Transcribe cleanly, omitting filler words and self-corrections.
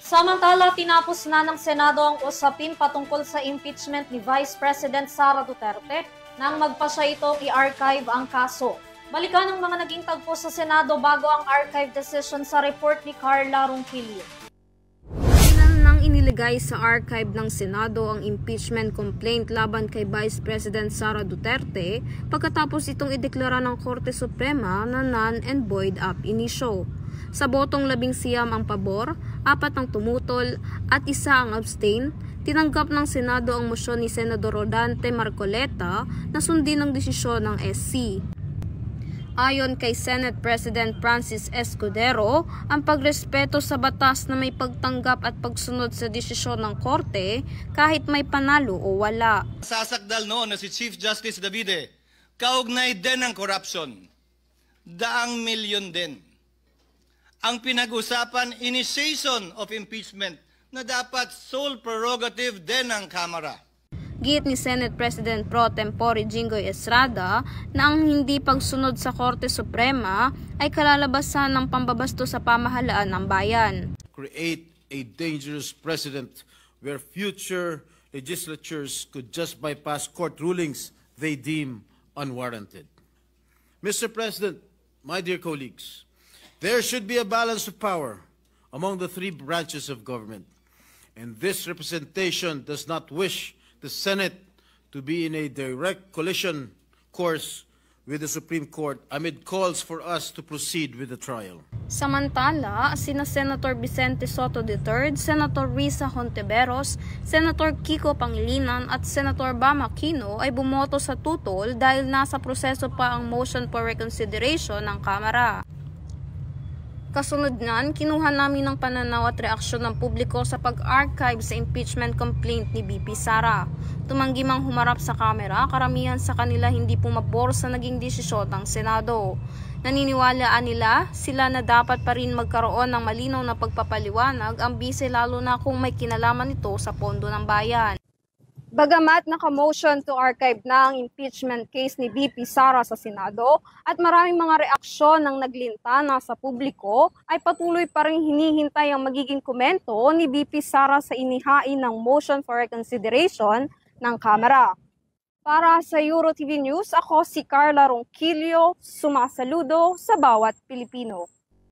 Samantala, tinapos na ng Senado ang usapin patungkol sa impeachment ni Vice President Sara Duterte nang magpasya itong i-archive ang kaso. Balikan ang mga naging tagpo sa Senado bago ang archive decision sa report ni Carla Ronquillo. Nang iniligay sa archive ng Senado ang impeachment complaint laban kay Vice President Sara Duterte pagkatapos itong ideklara ng Korte Suprema na non and void ab initio. Sa botong 11 ang pabor, 4 ang tumutol at 1 ang abstain, tinanggap ng Senado ang mosyon ni Senador Rodante Marcoleta na sundin ang desisyon ng SC. Ayon kay Senate President Francis Escudero, ang pagrespeto sa batas na may pagtanggap at pagsunod sa desisyon ng Korte kahit may panalo o wala. Sasakdal noon na si Chief Justice Davide, kaugnay din ang corruption. Daang milyon din. Ang pinag-usapan, initiation of impeachment na dapat sole prerogative din ng Kamara. Giit ni Senate President Pro Tempore Jinggoy Estrada na ang hindi pagsunod sa Korte Suprema ay kalalabasan ng pambabasto sa pamahalaan ng bayan. Create a dangerous precedent where future legislatures could just bypass court rulings they deem unwarranted. Mr. President, my dear colleagues, there should be a balance of power among the 3 branches of government, and this representation does not wish the Senate to be in a direct collision course with the Supreme Court amid calls for us to proceed with the trial. Samantala, sina Senator Vicente Soto III, Senator Risa Hontiveros, Senator Kiko Pangilinan at Senator Bam Aquino ay bumoto sa tutol dahil nasa proseso pa ang motion for reconsideration ng Kamara. Kasunod niyan, kinuha namin ng pananaw at reaksyon ng publiko sa pag-archive sa impeachment complaint ni VP Sara. Tumanggi mang humarap sa kamera, karamihan sa kanila hindi pumabor sa naging desisyon ng Senado. Naniniwalaan nila sila na dapat pa rin magkaroon ng malinaw na pagpapaliwanag ang bise lalo na kung may kinalaman ito sa pondo ng bayan. Bagamat naka-motion to archive na ang impeachment case ni VP Sara sa Senado at maraming mga reaksyon ng naglintana sa publiko, ay patuloy pa rin hinihintay ang magiging komento ni VP Sara sa inihain ng motion for reconsideration ng Kamara. Para sa EuroTV News, ako si Carla Ronquillo, sumasaludo sa bawat Pilipino.